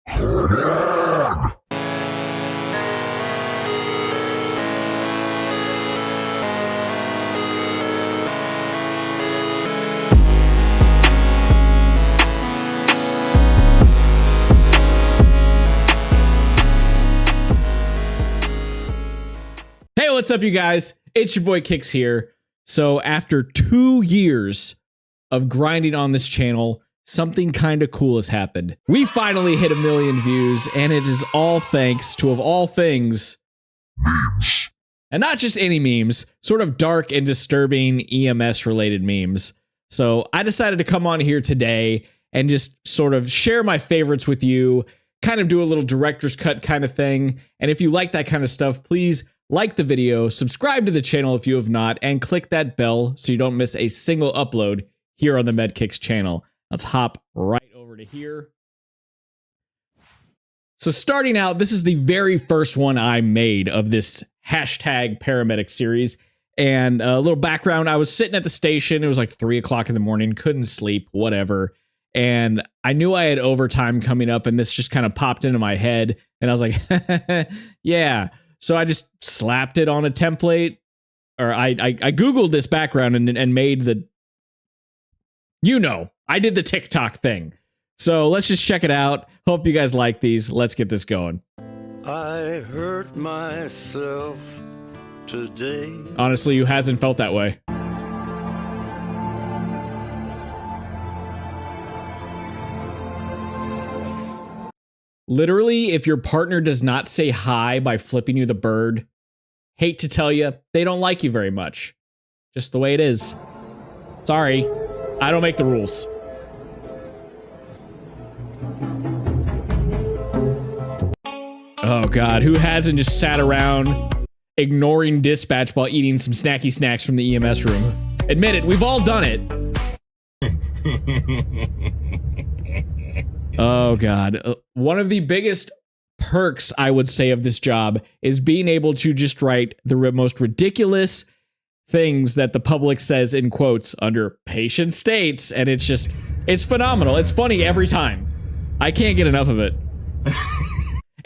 Hey, what's up, you guys? It's your boy Kix here. So after 2 years of grinding on this channel, something kind of cool has happened. We finally hit 1 million views, and it is all thanks to, of all things, memes. And not just any memes, sort of dark and disturbing EMS-related memes. So I decided to come on here today and just sort of share my favorites with you, kind of do a little director's cut kind of thing. And if you like that kind of stuff, please like the video, subscribe to the channel if you have not, and click that bell so you don't miss a single upload here on the MedKix channel. Let's hop right over to here. So starting out, this is the very first one I made of this hashtag Paramedic series. And a little background, I was sitting at the station. It was like 3 o'clock in the morning, couldn't sleep, whatever. And I knew I had overtime coming up, and this just kind of popped into my head. And I was like, yeah. So I just slapped it on a template, or I Googled this background and made the, I did the TikTok thing. So let's just check it out. Hope you guys like these. Let's get this going. I hurt myself today. Honestly, who hasn't felt that way? Literally, if your partner does not say hi by flipping you the bird, hate to tell you, they don't like you very much. Just the way it is. Sorry, I don't make the rules. Oh God, who hasn't just sat around ignoring dispatch while eating some snacky snacks from the EMS room? Admit it, we've all done it. Oh God. One of the biggest perks, I would say, of this job is being able to just write the most ridiculous things that the public says in quotes under patient states. And it's phenomenal. It's funny every time. I can't get enough of it.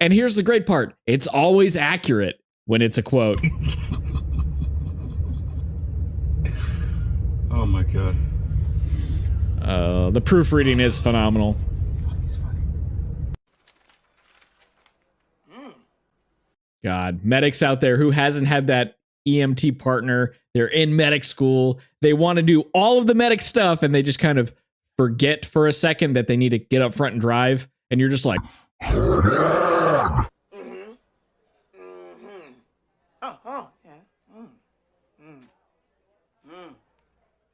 And here's the great part. It's always accurate when it's a quote. Oh my God. The proofreading is phenomenal. God, medics out there, who hasn't had that EMT partner? They're in medic school. They want to do all of the medic stuff, and they just kind of forget for a second that they need to get up front and drive. And you're just like, Oh, yeah.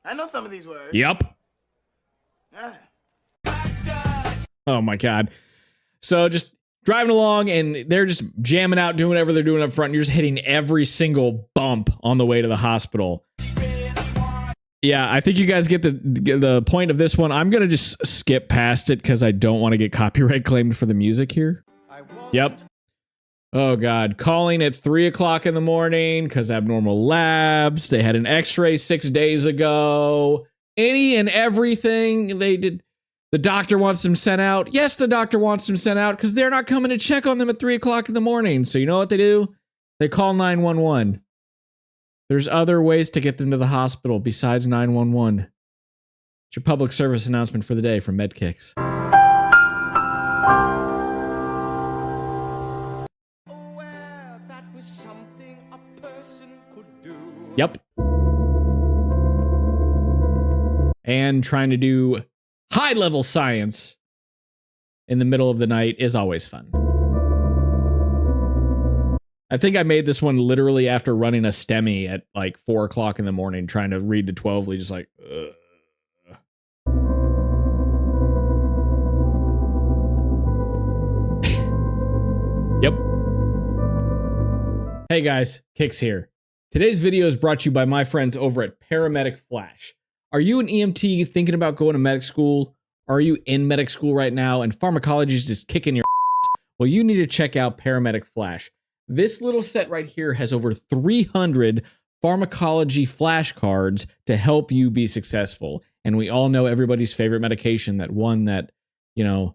I know some of these words. yep. Oh my God. So just driving along, and they're just jamming out, doing whatever they're doing up front. And you're just hitting every single bump on the way to the hospital. Yeah, I think you guys get the point of this one. I'm going to just skip past it because I don't want to get copyright claimed for the music here. Yep. Oh God. Calling at 3 o'clock in the morning because abnormal labs. They had an x-ray 6 days ago. Any and everything they did. The doctor wants them sent out. Yes, the doctor wants them sent out because they're not coming to check on them at 3 o'clock in the morning. So you know what they do? They call 911. There's other ways to get them to the hospital besides 911. It's your public service announcement for the day from MedKix. Yep. And trying to do high-level science in the middle of the night is always fun. I think I made this one literally after running a STEMI at like 4 o'clock in the morning, trying to read the 12 lead, just like, ugh. Yep. Hey guys, Kix here. Today's video is brought to you by my friends over at Paramedic Flash. Are you an EMT thinking about going to medic school? Are you in medic school right now and pharmacology is just kicking your ass? Well, you need to check out Paramedic Flash. This little set right here has over 300 pharmacology flashcards to help you be successful. And we all know everybody's favorite medication, that one that, you know,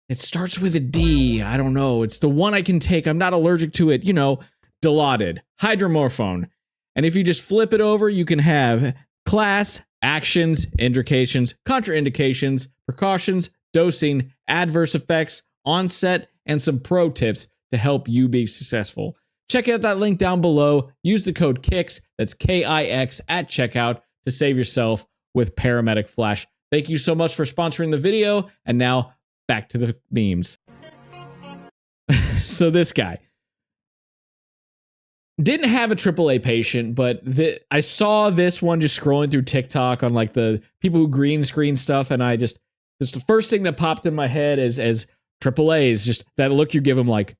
It starts with a D. I don't know. It's the one I can take. I'm not allergic to it. You know, Dilaudid, hydromorphone. And if you just flip it over, you can have class, actions, indications, contraindications, precautions, dosing, adverse effects, onset, and some pro tips to help you be successful. Check out that link down below. Use the code KIX, that's KIX, at checkout to save yourself with Paramedic Flash. Thank you so much for sponsoring the video. And now back to the memes. So this guy didn't have a AAA patient, but I saw this one just scrolling through TikTok on like the people who green screen stuff. And it's the first thing that popped in my head as AAA is just that look you give him like.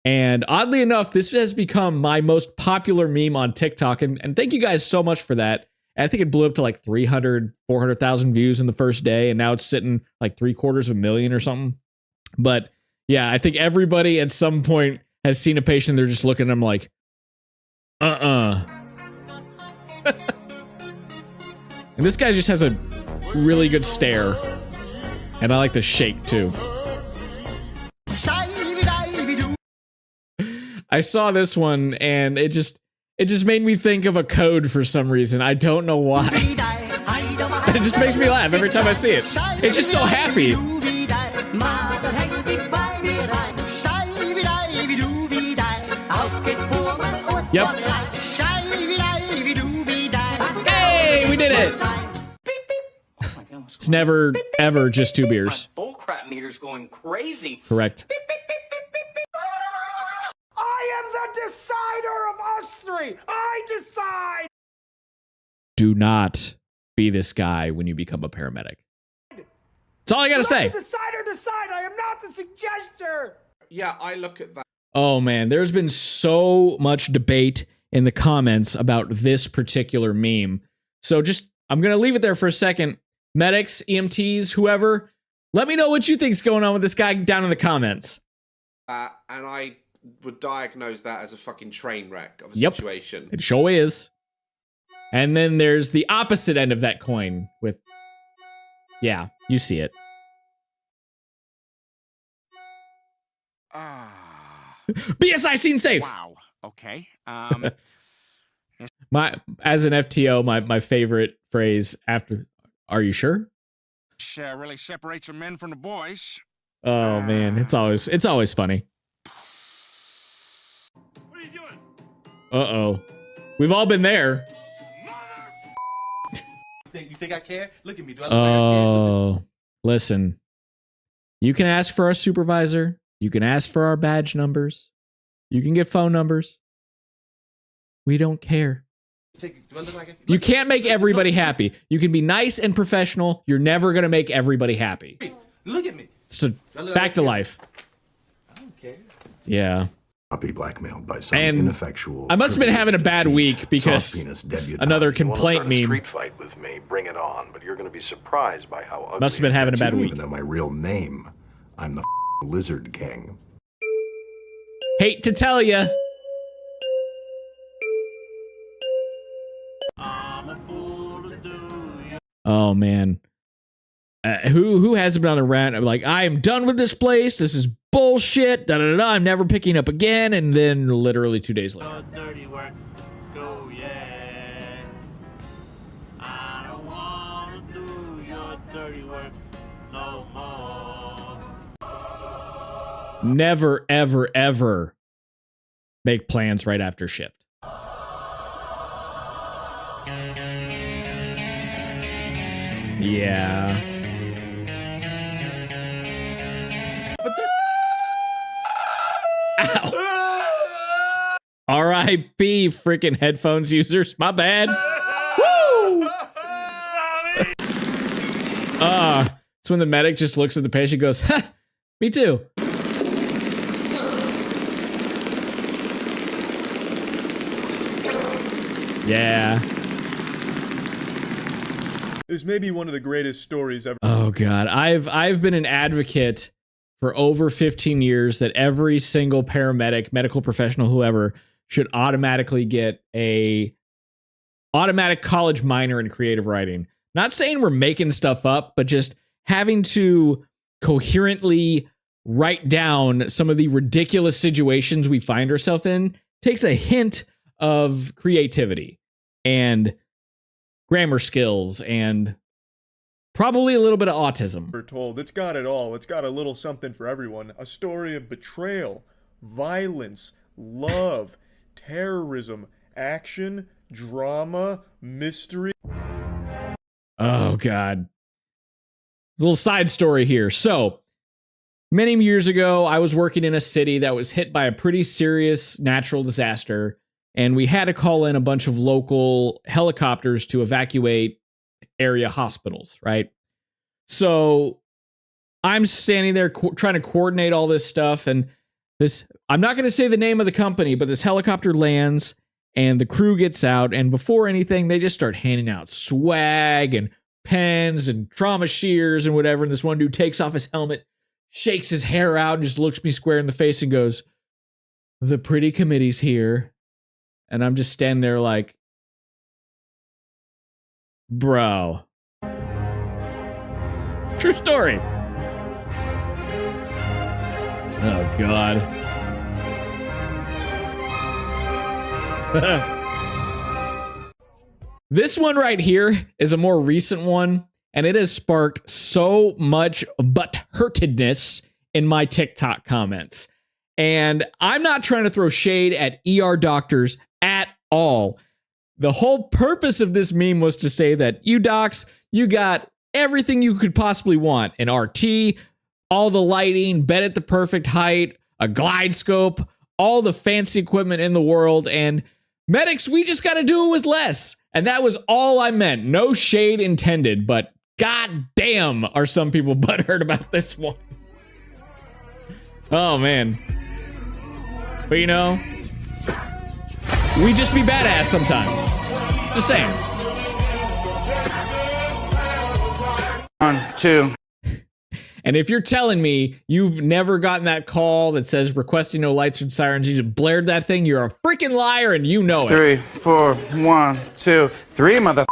And oddly enough, this has become my most popular meme on TikTok. And thank you guys so much for that. And I think it blew up to like 300, 400,000 views in the first day. And now it's sitting like 750,000 or something. But yeah, I think everybody at some point has seen a patient. They're just looking at them like, And this guy just has a really good stare. And I like the shake too. I saw this one and it just made me think of a code for some reason. I don't know why. It just makes me laugh every time I see it. It's just so happy. Yep. Hey, we did it. It's never, ever just 2 beers. Bullcrap meter's going crazy. Correct. I am the decider of us three. I decide. Do not be this guy when you become a paramedic. That's all I gotta say. Let the decider decide. I am not the suggester. Yeah, I look at that. Oh man, there's been so much debate in the comments about this particular meme. So I'm gonna leave it there for a second. Medics, EMTs, whoever, let me know what you think's going on with this guy down in the comments. And I would diagnose that as a fucking train wreck of a Yep. situation. It sure is. And then there's the opposite end of that coin with, yeah, you see it. BSI scene safe. Wow. Okay. As an FTO, my favorite phrase after, are you sure? Really separates the men from the boys. Oh man, it's always funny. What are you doing? Uh-oh. We've all been there. You think I care? Look at me. Do I look like I care? Oh, listen. You can ask for our supervisor. You can ask for our badge numbers. You can get phone numbers. We don't care. Do I look like I You can't make everybody happy. You can be nice and professional. You're never going to make everybody happy. Look at me. So back to life. I don't care. Yeah. I'll be blackmailed by some And ineffectual. I must have been having a bad privileged week because soft-penis debutante. another If you wanna complaint start a meme. Street fight with me, bring it on. But you're going to be surprised by how ugly. Must have been it having a gets. bad You don't week. even know my real name. I'm the Lizard King. Hate to tell you. Oh man. Who hasn't been on a rant of like, I am done with this place. This is bullshit. Da, da, da, da. I'm never picking up again. And then literally 2 days later. Dirty work, go yeah. I don't wanna do your dirty work no more. Never, ever, ever make plans right after shift. Yeah. Ow. R.I.P. freaking headphones users. My bad. Woo! It's when the medic just looks at the patient and goes, ha, me too. Yeah. This may be one of the greatest stories ever. Oh God, I've been an advocate for over 15 years that every single paramedic, medical professional, whoever, should automatically get a automatic college minor in creative writing. Not saying we're making stuff up, but just having to coherently write down some of the ridiculous situations we find ourselves in takes a hint of creativity and grammar skills and probably a little bit of autism. We're told it's got it all. It's got a little something for everyone. A story of betrayal, violence, love, terrorism, action, drama, mystery. Oh, God. There's a little side story here. So, many years ago, I was working in a city that was hit by a pretty serious natural disaster, and we had to call in a bunch of local helicopters to evacuate area hospitals, right? So, I'm standing there trying to coordinate all this stuff, and I'm not going to say the name of the company, but this helicopter lands, and the crew gets out, and before anything, they just start handing out swag and pens and trauma shears and whatever, and this one dude takes off his helmet, shakes his hair out, and just looks me square in the face and goes, "The pretty committee's here." And I'm just standing there like, bro. True story. Oh, God. This one right here is a more recent one, and it has sparked so much butthurtedness in my TikTok comments. And I'm not trying to throw shade at ER doctors at all. The whole purpose of this meme was to say that you docs, you got everything you could possibly want. An RT, all the lighting, bed at the perfect height, a glide scope, all the fancy equipment in the world, and medics, we just got to do it with less. And that was all I meant. No shade intended, but goddamn are some people butthurt about this one. Oh, man. But you know, we just be badass sometimes. Just saying. 1, 2. And if you're telling me you've never gotten that call that says requesting no lights and sirens, you just blared that thing, you're a freaking liar and you know it. 3, 4, 1, 2, 3, mother.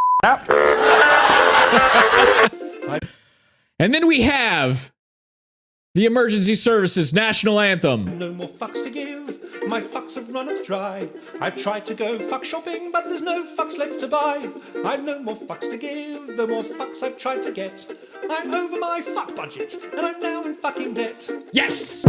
And then we have the Emergency Services National Anthem. No more fucks to give, my fucks have run dry. I've tried to go fuck shopping, but there's no fucks left to buy. I've no more fucks to give, the more fucks I've tried to get. I'm over my fuck budget, and I'm now in fucking debt. Yes!